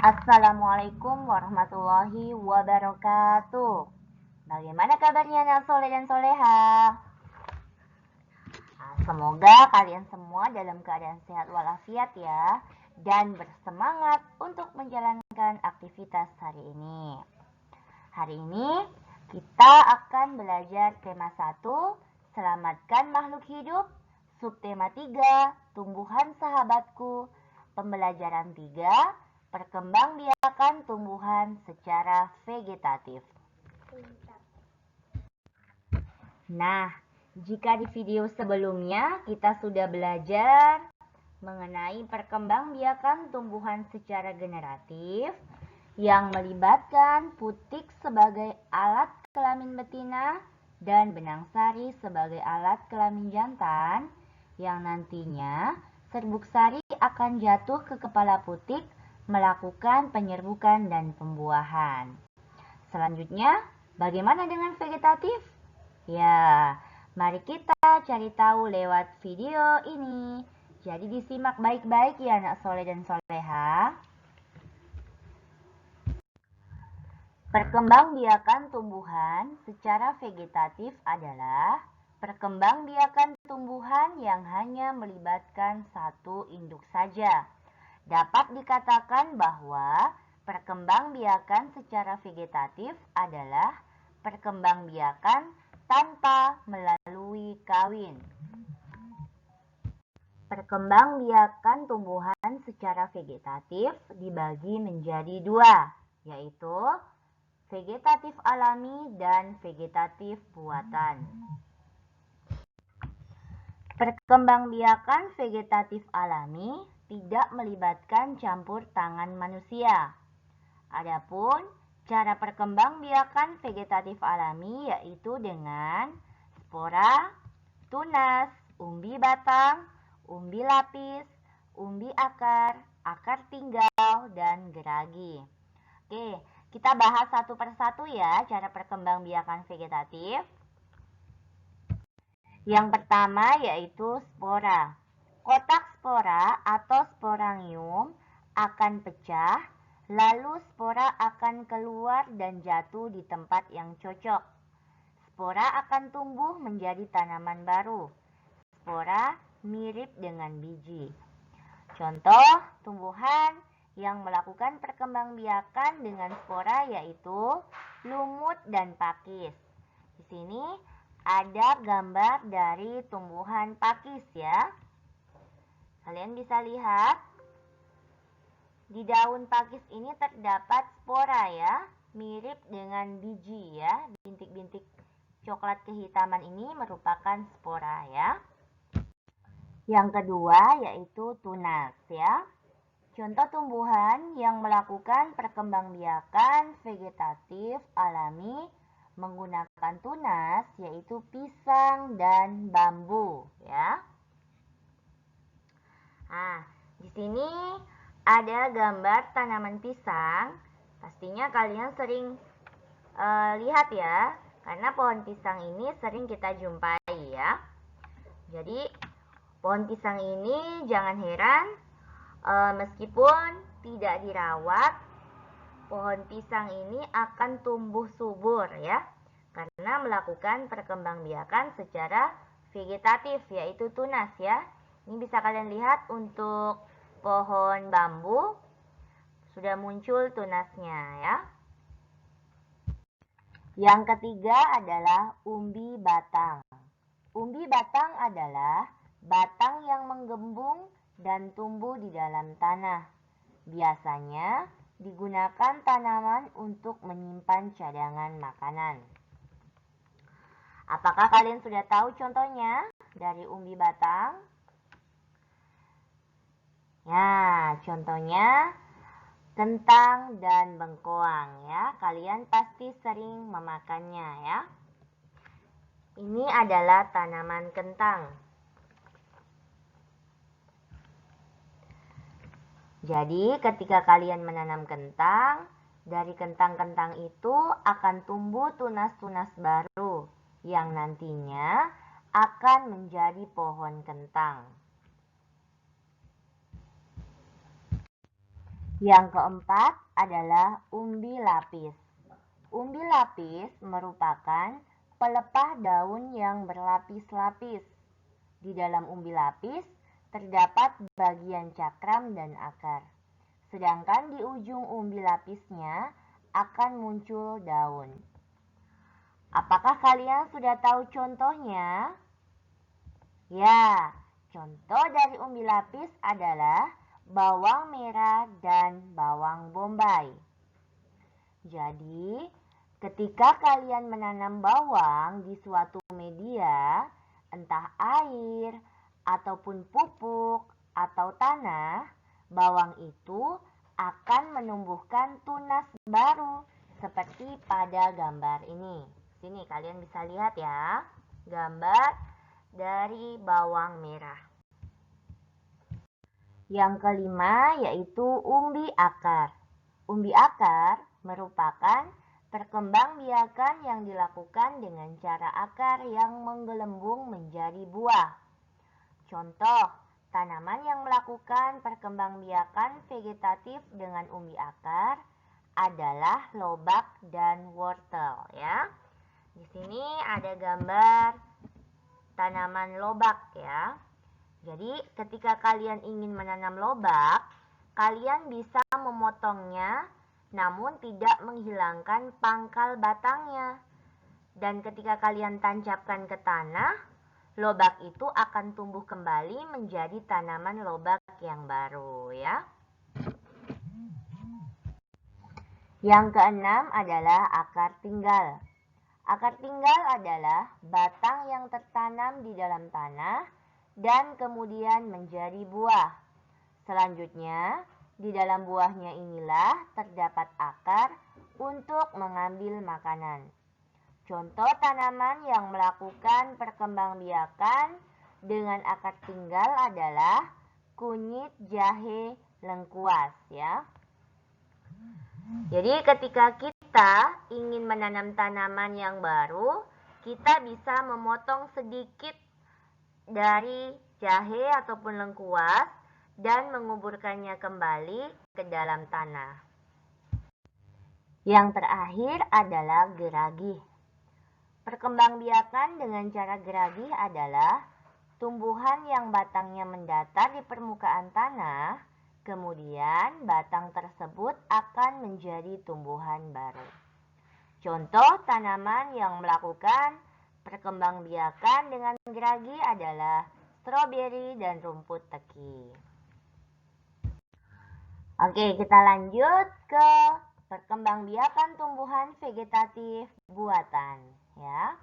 Assalamualaikum warahmatullahi wabarakatuh. Bagaimana kabarnya anak soleh dan soleha? Semoga kalian semua dalam keadaan sehat walafiat ya, dan bersemangat untuk menjalankan aktivitas hari ini. Hari ini kita akan belajar tema 1, selamatkan makhluk hidup, subtema 3, tumbuhan sahabatku, pembelajaran 3, perkembangbiakan tumbuhan secara vegetatif. Nah, jika di video sebelumnya kita sudah belajar mengenai perkembangbiakan tumbuhan secara generatif yang melibatkan putik sebagai alat kelamin betina dan benang sari sebagai alat kelamin jantan, yang nantinya serbuk sari akan jatuh ke kepala putik melakukan penyerbukan dan pembuahan. Selanjutnya, bagaimana dengan vegetatif? Ya, mari kita cari tahu lewat video ini. Jadi disimak baik-baik ya anak soleh dan soleha. Perkembangbiakan tumbuhan secara vegetatif adalah perkembangbiakan tumbuhan yang hanya melibatkan satu induk saja. Dapat dikatakan bahwa perkembangbiakan secara vegetatif adalah perkembangbiakan tanpa melalui kawin. Perkembangbiakan tumbuhan secara vegetatif dibagi menjadi dua, yaitu vegetatif alami dan vegetatif buatan. Perkembangbiakan vegetatif alami tidak melibatkan campur tangan manusia. Adapun cara perkembangbiakan vegetatif alami yaitu dengan spora, tunas, umbi batang, umbi lapis, umbi akar, akar tinggal, dan geragi. Oke, kita bahas satu persatu ya cara perkembangbiakan vegetatif. Yang pertama yaitu spora. Kotak spora atau sporangium akan pecah, lalu spora akan keluar dan jatuh di tempat yang cocok. Spora akan tumbuh menjadi tanaman baru. Spora mirip dengan biji. Contoh tumbuhan yang melakukan perkembangbiakan dengan spora yaitu lumut dan pakis. Di sini ada gambar dari tumbuhan pakis ya. Kalian bisa lihat di daun pakis ini terdapat spora ya, mirip dengan biji ya. Bintik-bintik coklat kehitaman ini merupakan spora ya. Yang kedua yaitu tunas ya. Contoh tumbuhan yang melakukan perkembangbiakan vegetatif alami menggunakan tunas yaitu pisang dan bambu ya. Nah, di sini ada gambar tanaman pisang. Pastinya kalian sering lihat ya, karena pohon pisang ini sering kita jumpai ya. Jadi pohon pisang ini jangan heran, meskipun tidak dirawat, pohon pisang ini akan tumbuh subur ya, karena melakukan perkembangbiakan secara vegetatif yaitu tunas ya. Ini bisa kalian lihat untuk pohon bambu sudah muncul tunasnya ya. Yang ketiga adalah umbi batang. Umbi batang adalah batang yang menggembung dan tumbuh di dalam tanah. Biasanya digunakan tanaman untuk menyimpan cadangan makanan. Apakah kalian sudah tahu contohnya dari umbi batang? Ya, contohnya kentang dan bengkoang ya. Kalian pasti sering memakannya ya. Ini adalah tanaman kentang. Jadi ketika kalian menanam kentang, dari kentang-kentang itu akan tumbuh tunas-tunas baru yang nantinya akan menjadi pohon kentang. Yang keempat adalah umbi lapis. Umbi lapis merupakan pelepah daun yang berlapis-lapis. Di dalam umbi lapis terdapat bagian cakram dan akar. Sedangkan di ujung umbi lapisnya akan muncul daun. Apakah kalian sudah tahu contohnya? Ya, contoh dari umbi lapis adalah bawang merah dan bawang bombay. Jadi, ketika kalian menanam bawang di suatu media, entah air, ataupun pupuk, atau tanah, bawang itu akan menumbuhkan tunas baru, seperti pada gambar ini. Sini kalian bisa lihat ya, gambar dari bawang merah. Yang kelima yaitu umbi akar. Umbi akar merupakan perkembangbiakan yang dilakukan dengan cara akar yang menggelembung menjadi buah. Contoh, tanaman yang melakukan perkembangbiakan vegetatif dengan umbi akar adalah lobak dan wortel ya. Di sini ada gambar tanaman lobak ya. Jadi ketika kalian ingin menanam lobak, kalian bisa memotongnya namun tidak menghilangkan pangkal batangnya. Dan ketika kalian tancapkan ke tanah, lobak itu akan tumbuh kembali menjadi tanaman lobak yang baru ya. Yang keenam adalah akar tinggal. Akar tinggal adalah batang yang tertanam di dalam tanah dan kemudian menjadi buah. Selanjutnya, di dalam buahnya inilah terdapat akar untuk mengambil makanan. Contoh tanaman yang melakukan perkembangbiakan dengan akar tinggal adalah kunyit, jahe, lengkuas ya. Jadi ketika kita ingin menanam tanaman yang baru, kita bisa memotong sedikit dari jahe ataupun lengkuas dan menguburkannya kembali ke dalam tanah. Yang terakhir adalah geragih. Perkembangbiakan dengan cara geragih adalah tumbuhan yang batangnya mendatar di permukaan tanah, kemudian batang tersebut akan menjadi tumbuhan baru. Contoh tanaman yang melakukan perkembangbiakan dengan geragih adalah stroberi dan rumput teki. Oke, kita lanjut ke perkembangbiakan tumbuhan vegetatif buatan ya.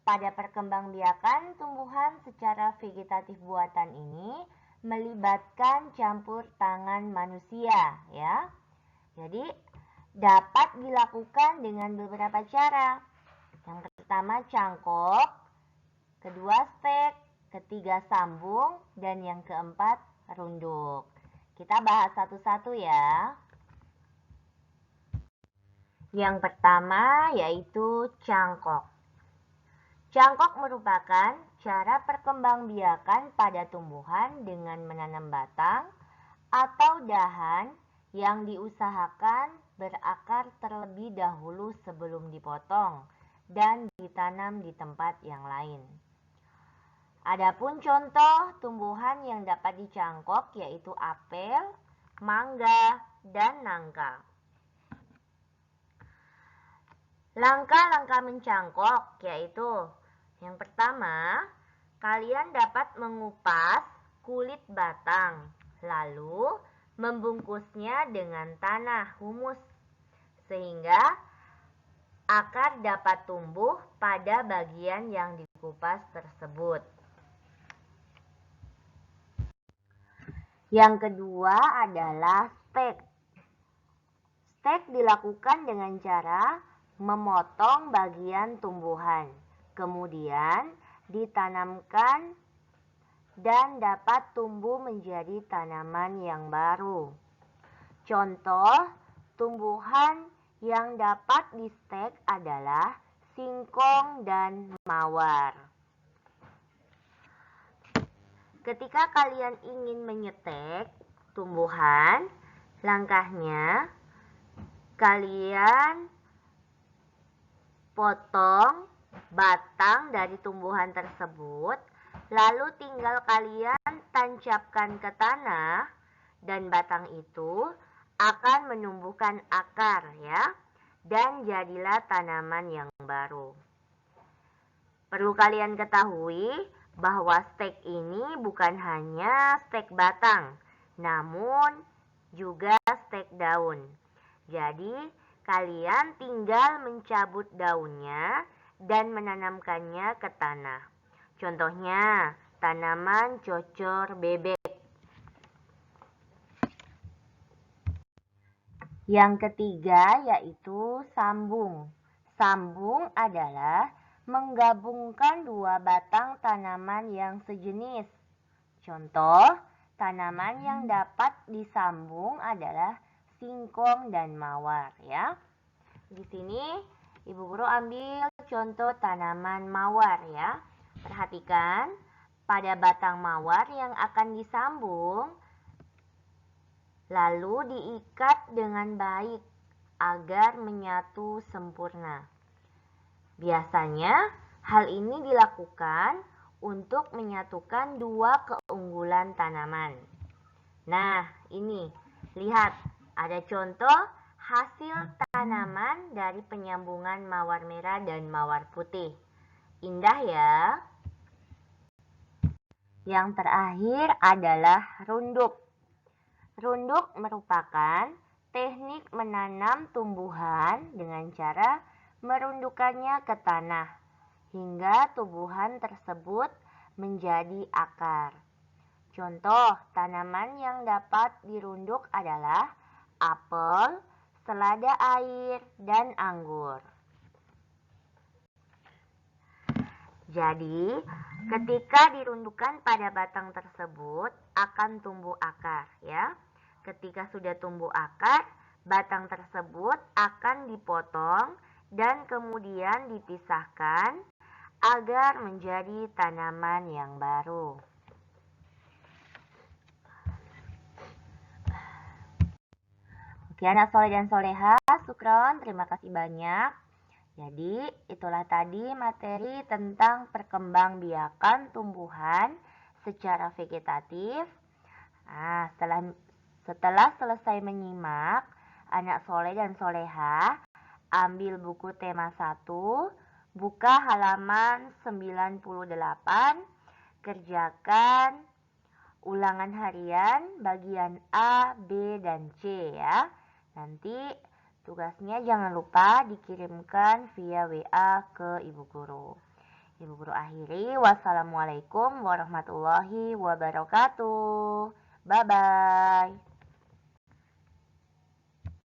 Pada perkembangbiakan tumbuhan secara vegetatif buatan ini melibatkan campur tangan manusia ya. Jadi dapat dilakukan dengan beberapa cara. Yang pertama cangkok, kedua stek, ketiga sambung, dan yang keempat runduk. Kita bahas satu-satu ya. Yang pertama yaitu cangkok. Cangkok merupakan cara perkembangbiakan pada tumbuhan dengan menanam batang atau dahan yang diusahakan berakar terlebih dahulu sebelum dipotong dan ditanam di tempat yang lain. Adapun contoh tumbuhan yang dapat dicangkok yaitu apel, mangga, dan nangka. Langkah-langkah mencangkok yaitu yang pertama, kalian dapat mengupas kulit batang, lalu membungkusnya dengan tanah humus, sehingga akar dapat tumbuh pada bagian yang dikupas tersebut. Yang kedua adalah stek. Stek dilakukan dengan cara memotong bagian tumbuhan, kemudian ditanamkan dan dapat tumbuh menjadi tanaman yang baru. Contoh tumbuhan yang dapat di-stek adalah singkong dan mawar. Ketika kalian ingin menyetek tumbuhan, Langkahnya, kalian potong batang dari tumbuhan tersebut, lalu tinggal kalian tancapkan ke tanah, dan batang itu akan menumbuhkan akar ya, dan jadilah tanaman yang baru. Perlu kalian ketahui bahwa stek ini bukan hanya stek batang, namun juga stek daun. Jadi, kalian tinggal mencabut daunnya dan menanamkannya ke tanah. Contohnya, tanaman cocor bebek. Yang ketiga yaitu sambung. Sambung adalah menggabungkan dua batang tanaman yang sejenis. Contoh, tanaman yang dapat disambung adalah singkong dan mawar ya. Di sini Ibu Guru ambil contoh tanaman mawar ya. Perhatikan, pada batang mawar yang akan disambung lalu diikat dengan baik agar menyatu sempurna. Biasanya hal ini dilakukan untuk menyatukan dua keunggulan tanaman. Nah, ini lihat ada contoh hasil tanaman dari penyambungan mawar merah dan mawar putih. Indah ya. Yang terakhir adalah runduk. Runduk merupakan teknik menanam tumbuhan dengan cara merundukannya ke tanah hingga tumbuhan tersebut menjadi akar. Contoh tanaman yang dapat dirunduk adalah apel, selada air, dan anggur. Jadi, ketika dirundukkan pada batang tersebut akan tumbuh akar ya. Ketika sudah tumbuh akar, batang tersebut akan dipotong dan kemudian dipisahkan agar menjadi tanaman yang baru. Oke anak soleh dan soleha, syukron, terima kasih banyak. Jadi itulah tadi materi tentang perkembangbiakan tumbuhan secara vegetatif. Nah, setelah selesai menyimak, anak soleh dan soleha ambil buku tema 1, buka halaman 98, kerjakan ulangan harian bagian A, B, dan C ya. Nanti tugasnya jangan lupa dikirimkan via WA ke Ibu Guru. Ibu Guru akhiri, wassalamualaikum warahmatullahi wabarakatuh. Bye-bye.